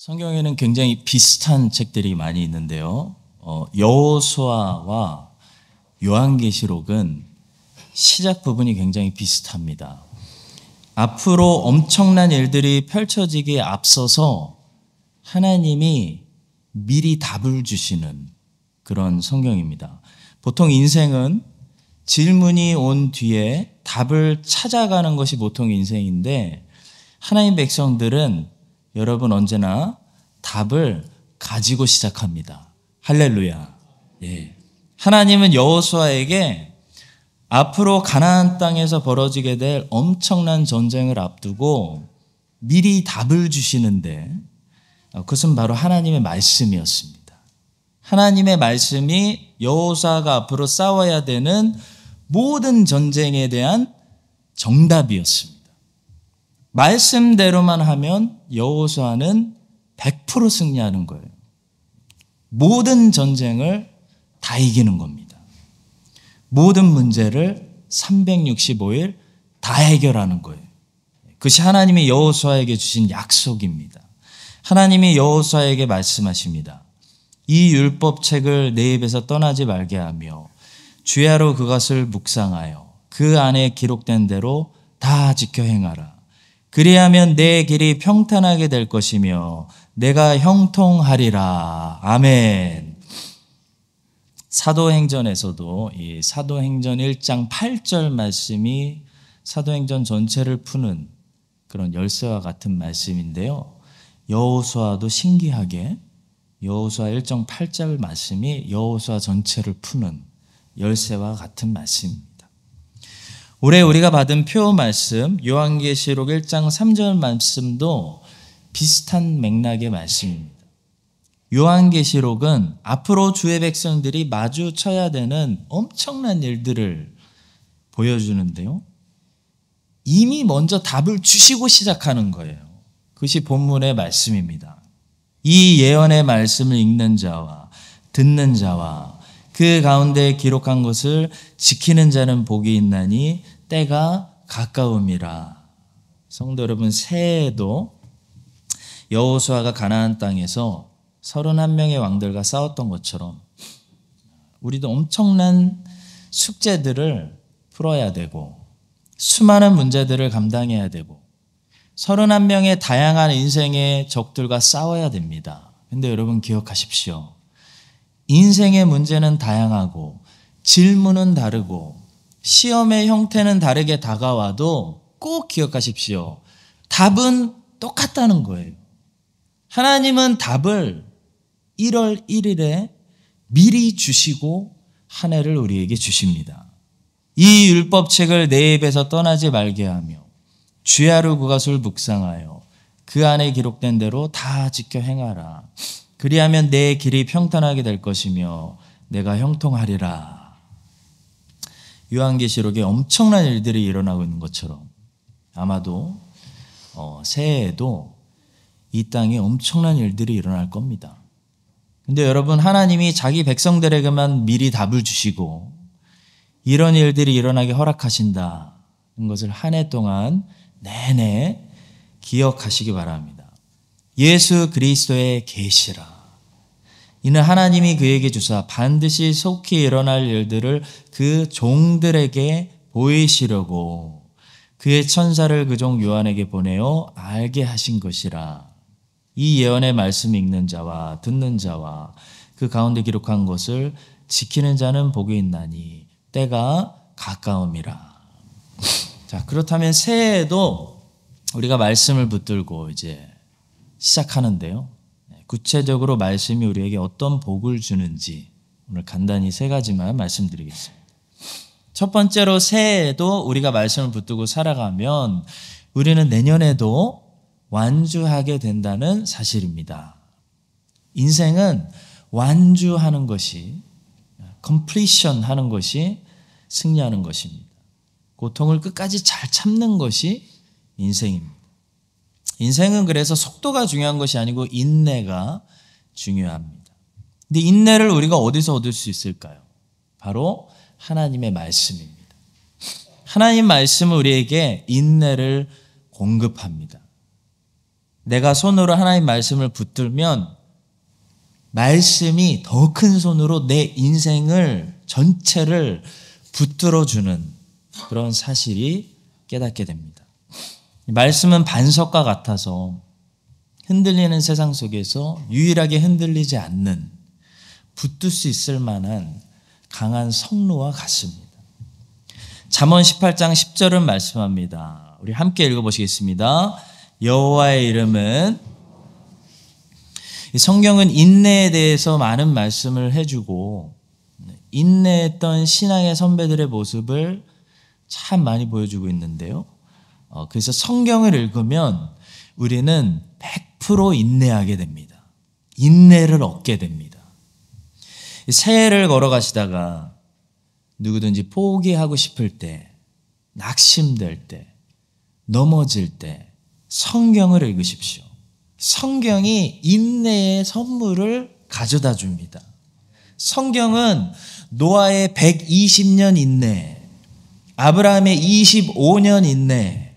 성경에는 굉장히 비슷한 책들이 많이 있는데요. 여호수아와 요한계시록은 시작 부분이 굉장히 비슷합니다. 앞으로 엄청난 일들이 펼쳐지기에 앞서서 하나님이 미리 답을 주시는 그런 성경입니다. 보통 인생은 질문이 온 뒤에 답을 찾아가는 것이 보통 인생인데, 하나님 백성들은 여러분 언제나 답을 가지고 시작합니다. 할렐루야. 예. 하나님은 여호수아에게 앞으로 가나안 땅에서 벌어지게 될 엄청난 전쟁을 앞두고 미리 답을 주시는데, 그것은 바로 하나님의 말씀이었습니다. 하나님의 말씀이 여호수아가 앞으로 싸워야 되는 모든 전쟁에 대한 정답이었습니다. 말씀대로만 하면 여호수아는 100% 승리하는 거예요. 모든 전쟁을 다 이기는 겁니다. 모든 문제를 365일 다 해결하는 거예요. 그것이 하나님이 여호수아에게 주신 약속입니다. 하나님이 여호수아에게 말씀하십니다. 이 율법책을 내 입에서 떠나지 말게 하며 주야로 그것을 묵상하여 그 안에 기록된 대로 다 지켜 행하라. 그리하면 내 길이 평탄하게 될 것이며 내가 형통하리라. 아멘. 사도행전에서도 이 사도행전 1장 8절 말씀이 사도행전 전체를 푸는 그런 열쇠와 같은 말씀인데요. 여호수아도 신기하게 여호수아 1장 8절 말씀이 여호수아 전체를 푸는 열쇠와 같은 말씀입니다. 올해 우리가 받은 표 말씀 요한계시록 1장 3절 말씀도 비슷한 맥락의 말씀입니다. 요한계시록은 앞으로 주의 백성들이 마주쳐야 되는 엄청난 일들을 보여주는데요. 이미 먼저 답을 주시고 시작하는 거예요. 그것이 본문의 말씀입니다. 이 예언의 말씀을 읽는 자와 듣는 자와 그 가운데 기록한 것을 지키는 자는 복이 있나니 때가 가까움이라. 성도 여러분, 새해에도 여호수아가 가나안 땅에서 31명의 왕들과 싸웠던 것처럼 우리도 엄청난 숙제들을 풀어야 되고 수많은 문제들을 감당해야 되고 31명의 다양한 인생의 적들과 싸워야 됩니다. 그런데 여러분 기억하십시오. 인생의 문제는 다양하고 질문은 다르고 시험의 형태는 다르게 다가와도 꼭 기억하십시오. 답은 똑같다는 거예요. 하나님은 답을 1월 1일에 미리 주시고 한 해를 우리에게 주십니다. 이 율법책을 내 입에서 떠나지 말게 하며 주야로 그것을 묵상하여 그 안에 기록된 대로 다 지켜 행하라. 그리하면 내 길이 평탄하게 될 것이며 내가 형통하리라. 요한계시록에 엄청난 일들이 일어나고 있는 것처럼 아마도 새해에도 이 땅에 엄청난 일들이 일어날 겁니다. 근데 여러분, 하나님이 자기 백성들에게만 미리 답을 주시고 이런 일들이 일어나게 허락하신다는 것을 한 해 동안 내내 기억하시기 바랍니다. 예수 그리스도의 계시라. 이는 하나님이 그에게 주사 반드시 속히 일어날 일들을 그 종들에게 보이시려고 그의 천사를 그 종 요한에게 보내어 알게 하신 것이라. 이 예언의 말씀 읽는 자와 듣는 자와 그 가운데 기록한 것을 지키는 자는 복이 있나니 때가 가까움이라. 자, 그렇다면 새해에도 우리가 말씀을 붙들고 이제 시작하는데요. 구체적으로 말씀이 우리에게 어떤 복을 주는지 오늘 간단히 3가지만 말씀드리겠습니다. 첫 번째로, 새해에도 우리가 말씀을 붙들고 살아가면 우리는 내년에도 완주하게 된다는 사실입니다. 인생은 완주하는 것이, completion 하는 것이 승리하는 것입니다. 고통을 끝까지 잘 참는 것이 인생입니다. 인생은 그래서 속도가 중요한 것이 아니고 인내가 중요합니다. 근데 인내를 우리가 어디서 얻을 수 있을까요? 바로 하나님의 말씀입니다. 하나님 말씀은 우리에게 인내를 공급합니다. 내가 손으로 하나님 말씀을 붙들면 말씀이 더 큰 손으로 내 인생을 전체를 붙들어주는 그런 사실이 깨닫게 됩니다. 말씀은 반석과 같아서 흔들리는 세상 속에서 유일하게 흔들리지 않는, 붙들 수 있을 만한 강한 성로와 같습니다. 잠언 18장 10절은 말씀합니다. 우리 함께 읽어보시겠습니다. 여호와의 이름은, 성경은 인내에 대해서 많은 말씀을 해주고 인내했던 신앙의 선배들의 모습을 참 많이 보여주고 있는데요. 그래서 성경을 읽으면 우리는 100% 인내하게 됩니다. 인내를 얻게 됩니다. 새해를 걸어가시다가 누구든지 포기하고 싶을 때, 낙심될 때, 넘어질 때 성경을 읽으십시오. 성경이 인내의 선물을 가져다 줍니다. 성경은 노아의 120년 인내, 아브라함의 25년 인내,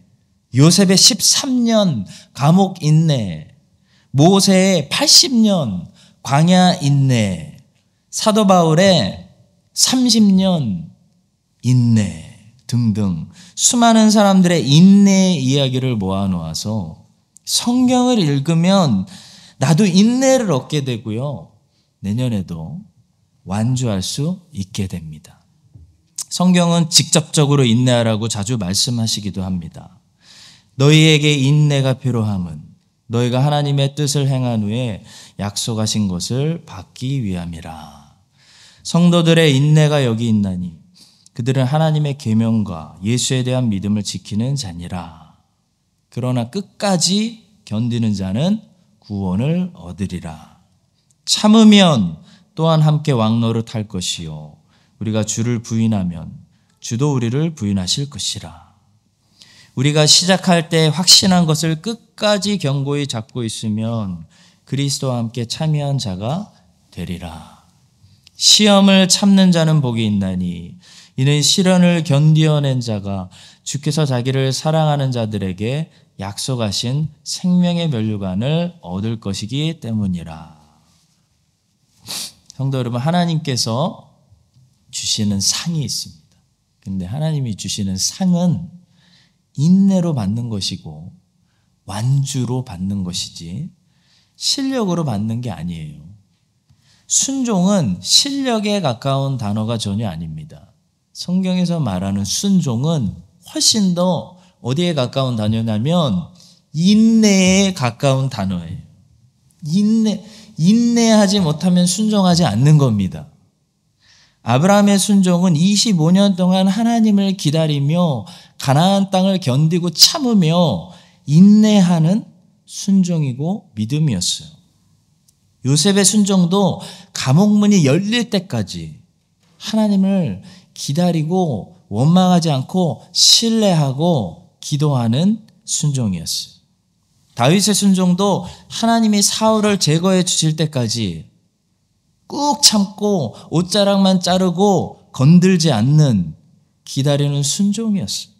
요셉의 13년 감옥 인내, 모세의 80년 광야 인내, 사도 바울의 30년 인내 등등 수많은 사람들의 인내의 이야기를 모아놓아서 성경을 읽으면 나도 인내를 얻게 되고요. 내년에도 완주할 수 있게 됩니다. 성경은 직접적으로 인내하라고 자주 말씀하시기도 합니다. 너희에게 인내가 필요함은 너희가 하나님의 뜻을 행한 후에 약속하신 것을 받기 위함이라. 성도들의 인내가 여기 있나니 그들은 하나님의 계명과 예수에 대한 믿음을 지키는 자니라. 그러나 끝까지 견디는 자는 구원을 얻으리라. 참으면 또한 함께 왕노릇할 것이요 우리가 주를 부인하면 주도 우리를 부인하실 것이라. 우리가 시작할 때 확신한 것을 끝까지 견고히 잡고 있으면 그리스도와 함께 참여한 자가 되리라. 시험을 참는 자는 복이 있나니 이는 시련을 견디어낸 자가 주께서 자기를 사랑하는 자들에게 약속하신 생명의 면류관을 얻을 것이기 때문이라. 성도 여러분, 하나님께서 주시는 상이 있습니다. 근데 하나님이 주시는 상은 인내로 받는 것이고 완주로 받는 것이지 실력으로 받는 게 아니에요. 순종은 실력에 가까운 단어가 전혀 아닙니다. 성경에서 말하는 순종은 훨씬 더 어디에 가까운 단어냐면 인내에 가까운 단어예요. 인내하지 못하면 순종하지 않는 겁니다. 아브라함의 순종은 25년 동안 하나님을 기다리며 가나안 땅을 견디고 참으며 인내하는 순종이고 믿음이었어요. 요셉의 순종도 감옥문이 열릴 때까지 하나님을 기다리고 원망하지 않고 신뢰하고 기도하는 순종이었어요. 다윗의 순종도 하나님이 사울을 제거해 주실 때까지 꾹 참고 옷자락만 자르고 건들지 않는 기다리는 순종이었어요.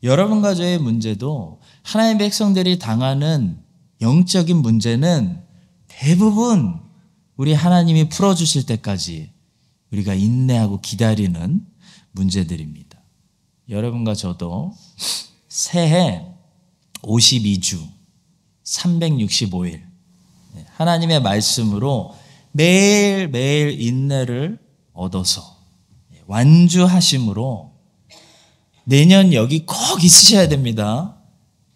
여러분과 저의 문제도 하나님의 백성들이 당하는 영적인 문제는 대부분 우리 하나님이 풀어주실 때까지 우리가 인내하고 기다리는 문제들입니다. 여러분과 저도 새해 52주 365일 하나님의 말씀으로 매일매일 인내를 얻어서 완주하심으로 내년 여기 꼭 있으셔야 됩니다.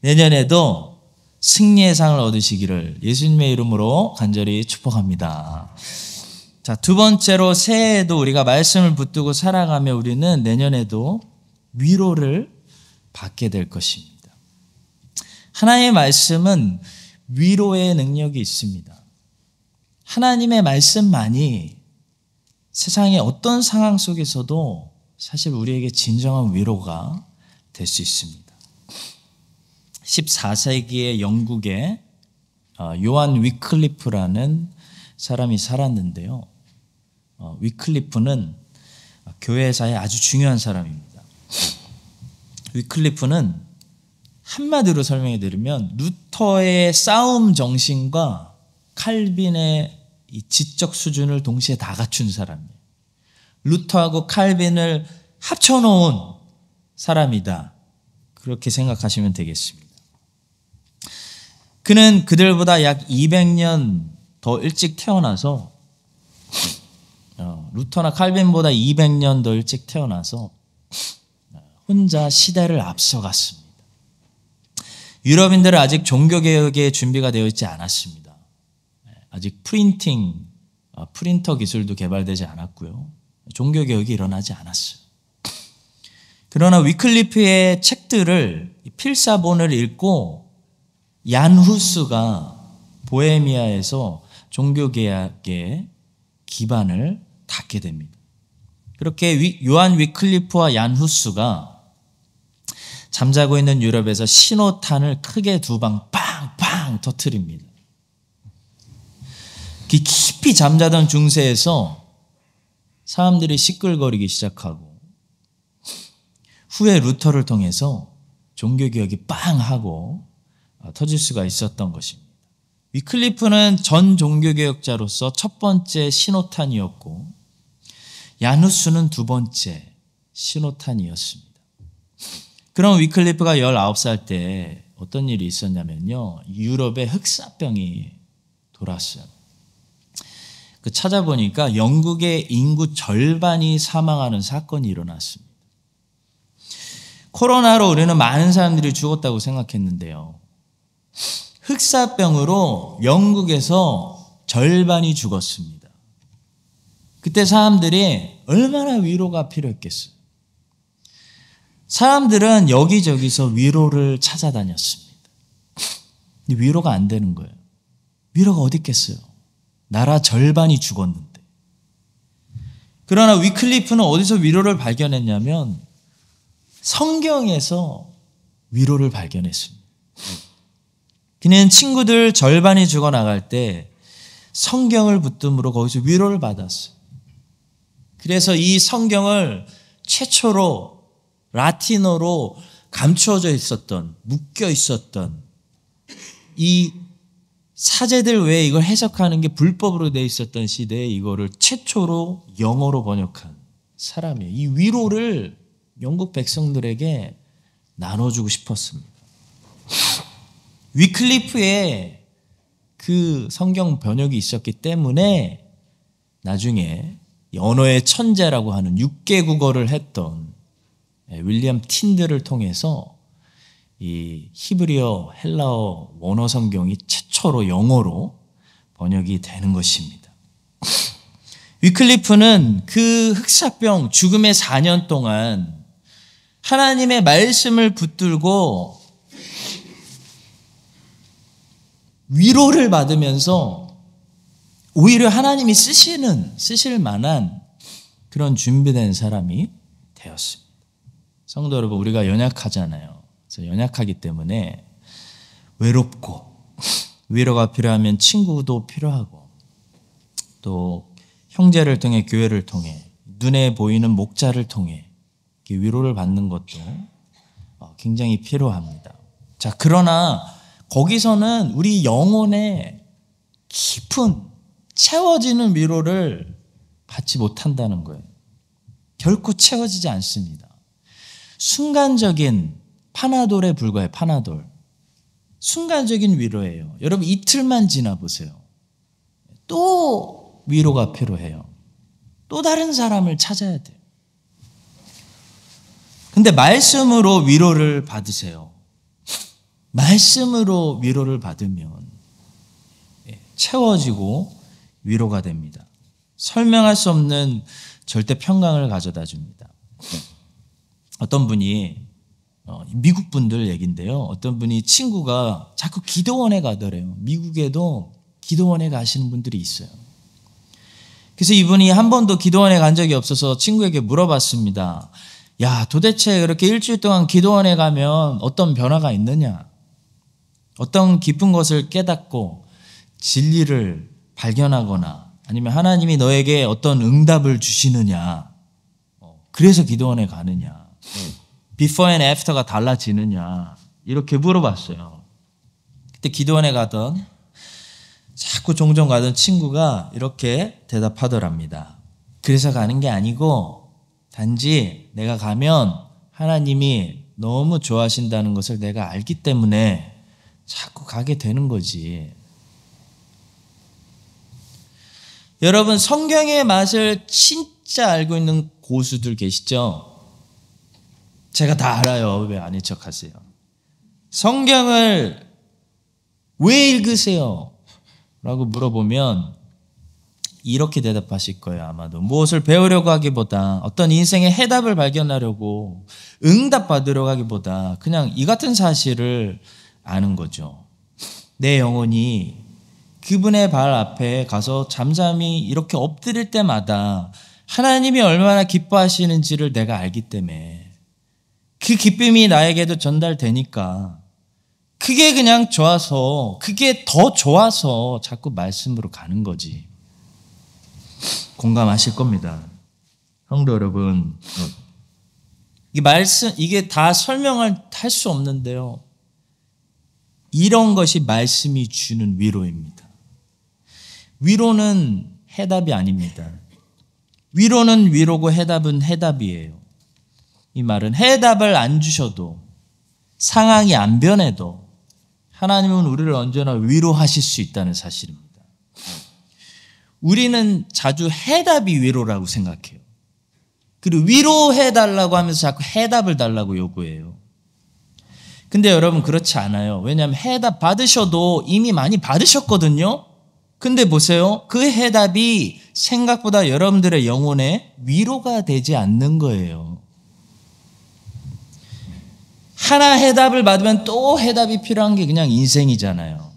내년에도 승리의 상을 얻으시기를 예수님의 이름으로 간절히 축복합니다. 자, 두 번째로 새해에도 우리가 말씀을 붙들고 살아가며 우리는 내년에도 위로를 받게 될 것입니다. 하나님의 말씀은 위로의 능력이 있습니다. 하나님의 말씀만이 세상의 어떤 상황 속에서도 사실 우리에게 진정한 위로가 될 수 있습니다. 14세기의 영국에 요한 위클리프라는 사람이 살았는데요. 위클리프는 교회사에 아주 중요한 사람입니다. 위클리프는 한마디로 설명해 드리면 루터의 싸움 정신과 칼빈의 이 지적 수준을 동시에 다 갖춘 사람이에요. 루터하고 칼빈을 합쳐놓은 사람이다. 그렇게 생각하시면 되겠습니다. 그는 그들보다 약 200년 더 일찍 태어나서 루터나 칼빈보다 200년 더 일찍 태어나서 혼자 시대를 앞서갔습니다. 유럽인들은 아직 종교개혁의 준비가 되어 있지 않았습니다. 아직 프린터 기술도 개발되지 않았고요. 종교개혁이 일어나지 않았어요. 그러나 위클리프의 책들을 필사본을 읽고 얀 후스가 보헤미아에서 종교개혁의 기반을 닦게 됩니다. 그렇게 요한 위클리프와 얀 후스가 잠자고 있는 유럽에서 신호탄을 크게 두 방 빵빵 터뜨립니다. 깊이 잠자던 중세에서 사람들이 시끌거리기 시작하고 후에 루터를 통해서 종교개혁이 빵 하고 터질 수가 있었던 것입니다. 위클리프는 전 종교개혁자로서 첫 번째 신호탄이었고 야누스는 두 번째 신호탄이었습니다. 그럼 위클리프가 19살 때 어떤 일이 있었냐면요. 유럽에 흑사병이 돌았어요. 찾아보니까 영국의 인구 절반이 사망하는 사건이 일어났습니다. 코로나로 우리는 많은 사람들이 죽었다고 생각했는데요. 흑사병으로 영국에서 절반이 죽었습니다. 그때 사람들이 얼마나 위로가 필요했겠어요. 사람들은 여기저기서 위로를 찾아다녔습니다. 위로가 안 되는 거예요. 위로가 어디 있겠어요? 나라 절반이 죽었는데. 그러나 위클리프는 어디서 위로를 발견했냐면 성경에서 위로를 발견했습니다. 그는 친구들 절반이 죽어나갈 때 성경을 붙듦으로 거기서 위로를 받았어요. 그래서 이 성경을 최초로 라틴어로 감추어져 있었던, 묶여 있었던 이 사제들 외에 이걸 해석하는 게 불법으로 되어 있었던 시대에 이거를 최초로 영어로 번역한 사람이에요. 이 위로를 영국 백성들에게 나눠주고 싶었습니다. 위클리프의 그 성경 번역이 있었기 때문에 나중에 언어의 천재라고 하는 6개 국어를 했던 윌리엄 틴드를 통해서 이 히브리어, 헬라어 원어 성경이 최초로 영어로 번역이 되는 것입니다. 위클리프는 그 흑사병 죽음의 4년 동안 하나님의 말씀을 붙들고 위로를 받으면서 오히려 하나님이 쓰실 만한 그런 준비된 사람이 되었습니다. 성도 여러분, 우리가 연약하잖아요. 그래서 연약하기 때문에 외롭고 위로가 필요하면 친구도 필요하고 또 형제를 통해 교회를 통해 눈에 보이는 목자를 통해 위로를 받는 것도 굉장히 필요합니다. 자, 그러나 거기서는 우리 영혼의 깊은 채워지는 위로를 받지 못한다는 거예요. 결코 채워지지 않습니다. 순간적인 파나돌에 불과해. 파나돌. 순간적인 위로예요. 여러분 이틀만 지나보세요. 또 위로가 필요해요. 또 다른 사람을 찾아야 돼요. 근데 말씀으로 위로를 받으세요. 말씀으로 위로를 받으면 채워지고 위로가 됩니다. 설명할 수 없는 절대 평강을 가져다 줍니다. 어떤 분이 미국 분들 얘기인데요. 어떤 분이 친구가 자꾸 기도원에 가더래요. 미국에도 기도원에 가시는 분들이 있어요. 그래서 이분이 한 번도 기도원에 간 적이 없어서 친구에게 물어봤습니다. 야, 도대체 그렇게 일주일 동안 기도원에 가면 어떤 변화가 있느냐? 어떤 깊은 것을 깨닫고 진리를 발견하거나 아니면 하나님이 너에게 어떤 응답을 주시느냐? 그래서 기도원에 가느냐? Before and after가 달라지느냐? 이렇게 물어봤어요. 그때 기도원에 가던 자꾸 종종 가던 친구가 이렇게 대답하더랍니다. 그래서 가는 게 아니고 단지 내가 가면 하나님이 너무 좋아하신다는 것을 내가 알기 때문에 자꾸 가게 되는 거지. 여러분, 성경의 맛을 진짜 알고 있는 고수들 계시죠? 제가 다 알아요. 왜 아닌 척 하세요? 성경을 왜 읽으세요? 라고 물어보면 이렇게 대답하실 거예요. 아마도 무엇을 배우려고 하기보다, 어떤 인생의 해답을 발견하려고 응답받으려고 하기보다 그냥 이 같은 사실을 아는 거죠. 내 영혼이 그분의 발 앞에 가서 잠잠히 이렇게 엎드릴 때마다 하나님이 얼마나 기뻐하시는지를 내가 알기 때문에 그 기쁨이 나에게도 전달되니까 그게 그냥 좋아서, 그게 더 좋아서 자꾸 말씀으로 가는 거지. 공감하실 겁니다. 성도 여러분, 이 말씀, 이게 다 설명을 할 수 없는데요. 이런 것이 말씀이 주는 위로입니다. 위로는 해답이 아닙니다. 위로는 위로고 해답은 해답이에요. 이 말은 해답을 안 주셔도, 상황이 안 변해도 하나님은 우리를 언제나 위로하실 수 있다는 사실입니다. 우리는 자주 해답이 위로라고 생각해요. 그리고 위로해달라고 하면서 자꾸 해답을 달라고 요구해요. 근데 여러분 그렇지 않아요. 왜냐하면 해답 받으셔도 이미 많이 받으셨거든요. 근데 보세요. 그 해답이 생각보다 여러분들의 영혼에 위로가 되지 않는 거예요. 하나 해답을 받으면 또 해답이 필요한 게 그냥 인생이잖아요.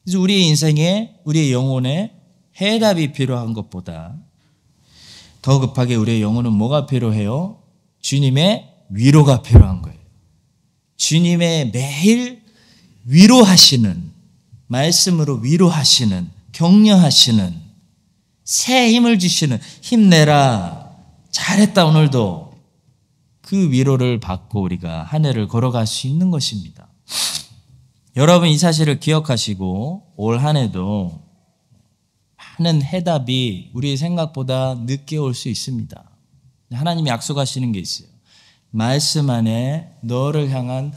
그래서 우리의 인생에, 우리의 영혼에 해답이 필요한 것보다 더 급하게 우리의 영혼은 뭐가 필요해요? 주님의 위로가 필요한 거예요. 주님의 매일 위로하시는, 말씀으로 위로하시는, 격려하시는, 새 힘을 주시는, 힘내라, 잘했다 오늘도, 그 위로를 받고 우리가 한 해를 걸어갈 수 있는 것입니다. 여러분 이 사실을 기억하시고 올 한 해도 많은 해답이 우리 생각보다 늦게 올 수 있습니다. 하나님이 약속하시는 게 있어요. 말씀 안에 너를 향한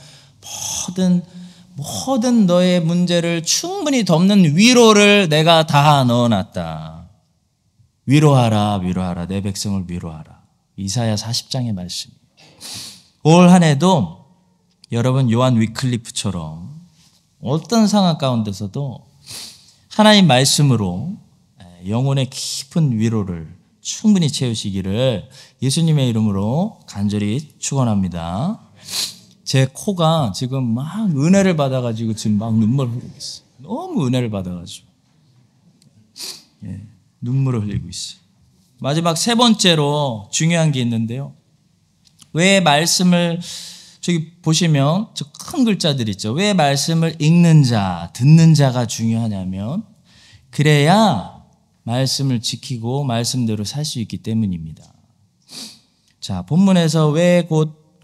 모든 너의 문제를 충분히 덮는 위로를 내가 다 넣어놨다. 위로하라, 위로하라, 내 백성을 위로하라. 이사야 40장의 말씀이에요. 올 한 해도 여러분 요한 위클리프처럼 어떤 상황 가운데서도 하나님 말씀으로 영혼의 깊은 위로를 충분히 채우시기를 예수님의 이름으로 간절히 축원합니다. 제 코가 지금 막 은혜를 받아가지고 지금 막 눈물을 흘리고 있어요. 너무 은혜를 받아가지고 눈물을 흘리고 있어요. 마지막 세 번째로 중요한 게 있는데요. 왜 말씀을 저기 보시면 저 큰 글자들 있죠. 왜 말씀을 읽는 자, 듣는 자가 중요하냐면 그래야 말씀을 지키고 말씀대로 살 수 있기 때문입니다. 자, 본문에서 왜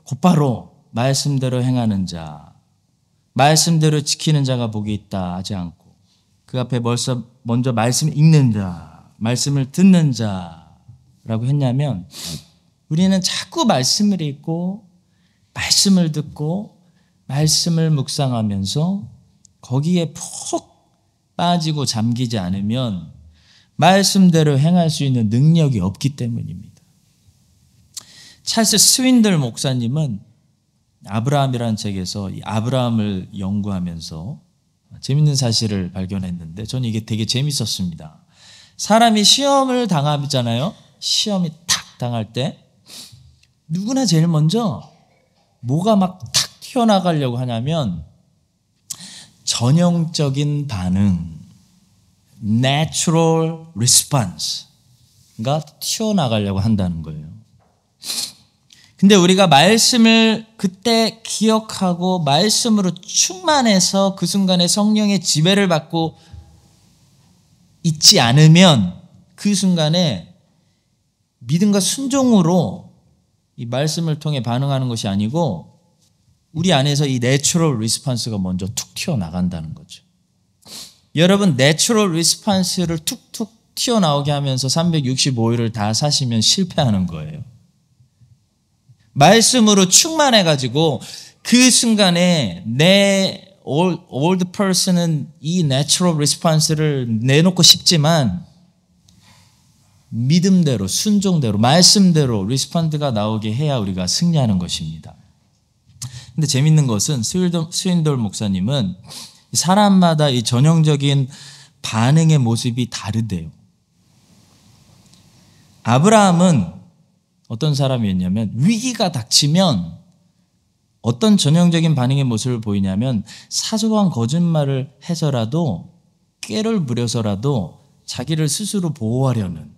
곧바로 말씀대로 행하는 자, 말씀대로 지키는 자가 복이 있다 하지 않고 그 앞에 먼저 말씀 읽는 자, 말씀을 듣는 자라고 했냐면 우리는 자꾸 말씀을 읽고 말씀을 듣고 말씀을 묵상하면서 거기에 푹 빠지고 잠기지 않으면 말씀대로 행할 수 있는 능력이 없기 때문입니다. 찰스 스윈들 목사님은 아브라함이라는 책에서 이 아브라함을 연구하면서 재밌는 사실을 발견했는데 저는 이게 되게 재밌었습니다. 사람이 시험을 당하잖아요. 시험이 탁 당할 때 누구나 제일 먼저 뭐가 막 탁 튀어나가려고 하냐면 전형적인 반응, natural response가 튀어나가려고 한다는 거예요. 근데 우리가 말씀을 그때 기억하고 말씀으로 충만해서 그 순간에 성령의 지배를 받고 있지 않으면 그 순간에 믿음과 순종으로 이 말씀을 통해 반응하는 것이 아니고 우리 안에서 이 내추럴 리스폰스가 먼저 툭 튀어나간다는 거죠. 여러분, 내추럴 리스폰스를 툭툭 튀어나오게 하면서 365일을 다 사시면 실패하는 거예요. 말씀으로 충만해가지고 그 순간에 내 old person은 이 natural response를 내놓고 싶지만 믿음대로, 순종대로, 말씀대로 리스폰드가 나오게 해야 우리가 승리하는 것입니다. 근데 재밌는 것은 스윈돌 목사님은 사람마다 이 전형적인 반응의 모습이 다르대요. 아브라함은 어떤 사람이었냐면 위기가 닥치면 어떤 전형적인 반응의 모습을 보이냐면 사소한 거짓말을 해서라도 꾀를 부려서라도 자기를 스스로 보호하려는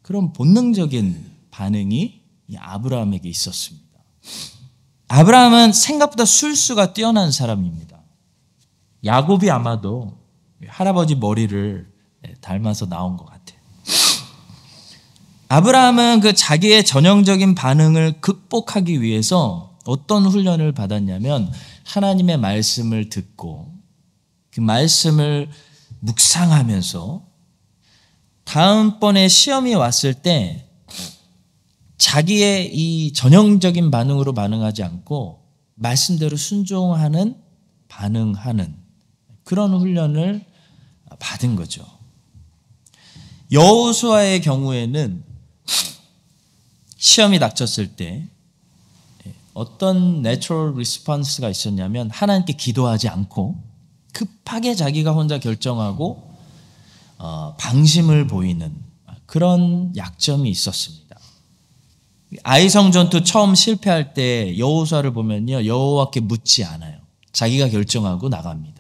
그런 본능적인 반응이 이 아브라함에게 있었습니다. 아브라함은 생각보다 술수가 뛰어난 사람입니다. 야곱이 아마도 할아버지 머리를 닮아서 나온 것 같아요. 아브라함은 그 자기의 전형적인 반응을 극복하기 위해서 어떤 훈련을 받았냐면 하나님의 말씀을 듣고 그 말씀을 묵상하면서 다음번에 시험이 왔을 때 자기의 이 전형적인 반응으로 반응하지 않고 말씀대로 순종하는 반응하는 그런 훈련을 받은 거죠. 여호수아의 경우에는 시험이 닥쳤을 때 어떤 내추럴 리스폰스가 있었냐면 하나님께 기도하지 않고 급하게 자기가 혼자 결정하고 방심을 보이는 그런 약점이 있었습니다. 아이성 전투 처음 실패할 때 여호수아를 보면요, 여호와께 묻지 않아요. 자기가 결정하고 나갑니다.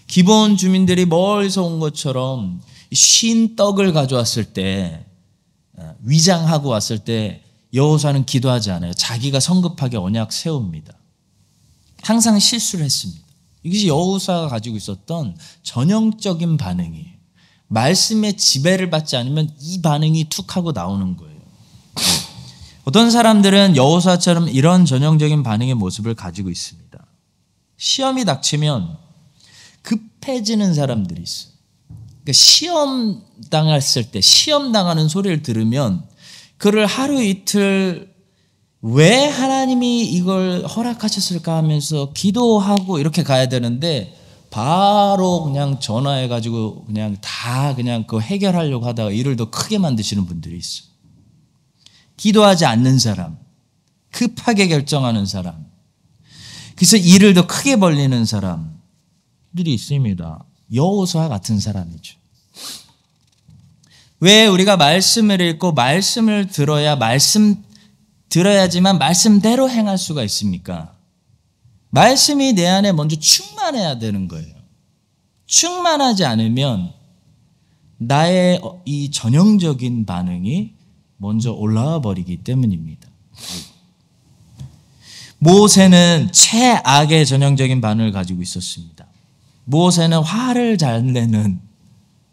기브온 주민들이 멀리서 온 것처럼 쉰 떡을 가져왔을 때 위장하고 왔을 때 여호수아는 기도하지 않아요. 자기가 성급하게 언약 세웁니다. 항상 실수를 했습니다. 이것이 여호수아가 가지고 있었던 전형적인 반응이에요. 말씀의 지배를 받지 않으면 이 반응이 툭 하고 나오는 거예요. 어떤 사람들은 여호수아처럼 이런 전형적인 반응의 모습을 가지고 있습니다. 시험이 닥치면 급해지는 사람들이 있어요. 그러니까 시험 당했을 때 시험 당하는 소리를 들으면 그를 하루 이틀 왜 하나님이 이걸 허락하셨을까 하면서 기도하고 이렇게 가야 되는데 바로 그냥 전화해가지고 그냥 다 그냥 그 해결하려고 하다가 일을 더 크게 만드시는 분들이 있어요. 기도하지 않는 사람, 급하게 결정하는 사람, 그래서 일을 더 크게 벌리는 사람들이 있습니다. 여호수아 같은 사람이죠. 왜 우리가 말씀을 읽고 말씀을 들어야지만 말씀대로 행할 수가 있습니까? 말씀이 내 안에 먼저 충만해야 되는 거예요. 충만하지 않으면 나의 이 전형적인 반응이 먼저 올라와 버리기 때문입니다. 모세는 최악의 전형적인 반응을 가지고 있었습니다. 모세는 화를 잘 내는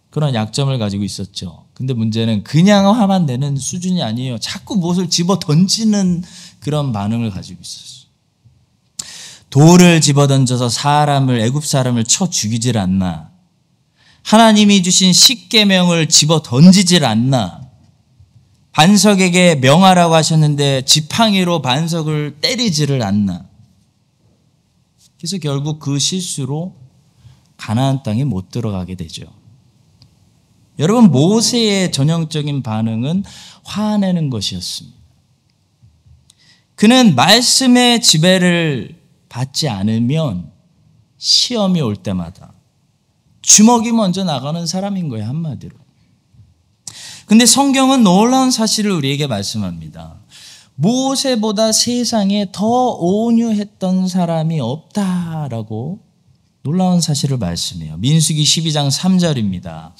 그런 약점을 가지고 있었죠. 근데 문제는 그냥 화만 내는 수준이 아니에요. 자꾸 무엇을 집어 던지는 그런 반응을 가지고 있었어요. 돌을 집어 던져서 애굽 사람을 쳐 죽이질 않나. 하나님이 주신 십계명을 집어 던지질 않나. 반석에게 명하라고 하셨는데 지팡이로 반석을 때리지를 않나. 그래서 결국 그 실수로 가나안 땅에 못 들어가게 되죠. 여러분, 모세의 전형적인 반응은 화내는 것이었습니다. 그는 말씀의 지배를 받지 않으면 시험이 올 때마다 주먹이 먼저 나가는 사람인 거예요, 한마디로. 근데 성경은 놀라운 사실을 우리에게 말씀합니다. 모세보다 세상에 더 온유했던 사람이 없다라고 놀라운 사실을 말씀해요. 민수기 12장 3절입니다.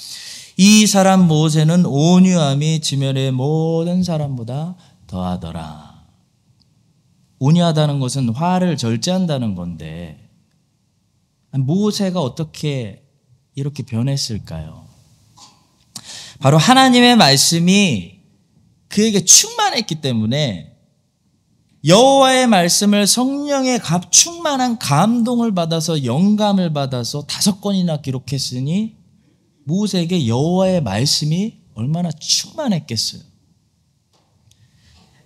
이 사람 모세는 온유함이 지면의 모든 사람보다 더하더라. 온유하다는 것은 화를 절제한다는 건데 모세가 어떻게 이렇게 변했을까요? 바로 하나님의 말씀이 그에게 충만했기 때문에 여호와의 말씀을 성령의 충만한 감동을 받아서 영감을 받아서 5권이나 기록했으니 모세에게 여호와의 말씀이 얼마나 충만했겠어요.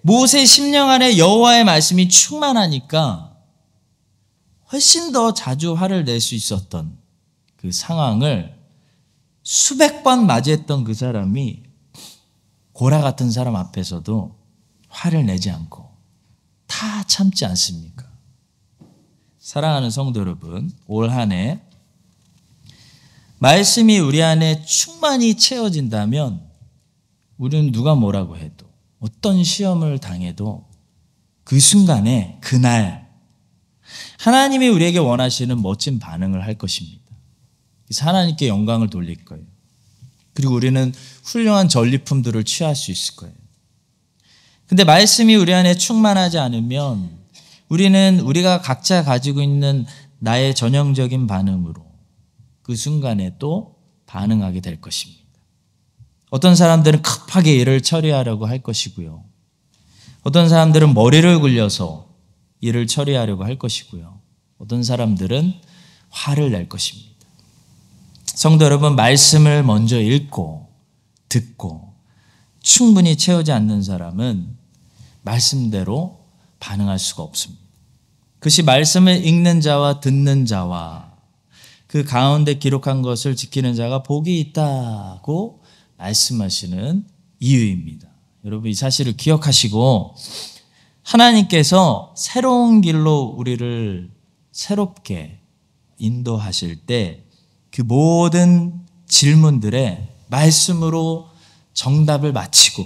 모세 심령 안에 여호와의 말씀이 충만하니까 훨씬 더 자주 화를 낼 수 있었던 그 상황을 수백 번 맞이했던 그 사람이 고라 같은 사람 앞에서도 화를 내지 않고 다 참지 않습니까? 사랑하는 성도 여러분, 올 한 해 말씀이 우리 안에 충만히 채워진다면 우리는 누가 뭐라고 해도 어떤 시험을 당해도 그 순간에 그날 하나님이 우리에게 원하시는 멋진 반응을 할 것입니다. 그래서 하나님께 영광을 돌릴 거예요. 그리고 우리는 훌륭한 전리품들을 취할 수 있을 거예요. 근데 말씀이 우리 안에 충만하지 않으면 우리는 우리가 각자 가지고 있는 나의 전형적인 반응으로 그 순간에 또 반응하게 될 것입니다. 어떤 사람들은 급하게 일을 처리하려고 할 것이고요. 어떤 사람들은 머리를 굴려서 일을 처리하려고 할 것이고요. 어떤 사람들은 화를 낼 것입니다. 성도 여러분, 말씀을 먼저 읽고 듣고 충분히 채우지 않는 사람은 말씀대로 반응할 수가 없습니다. 그것이 말씀을 읽는 자와 듣는 자와 그 가운데 기록한 것을 지키는 자가 복이 있다고 말씀하시는 이유입니다. 여러분, 이 사실을 기억하시고 하나님께서 새로운 길로 우리를 새롭게 인도하실 때 그 모든 질문들에 말씀으로 정답을 맞히고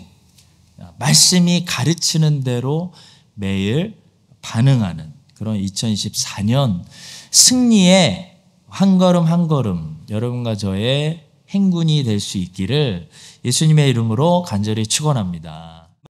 말씀이 가르치는 대로 매일 반응하는 그런 2024년 승리의 한 걸음 한 걸음 여러분과 저의 행군이 될 수 있기를 예수님의 이름으로 간절히 축원합니다.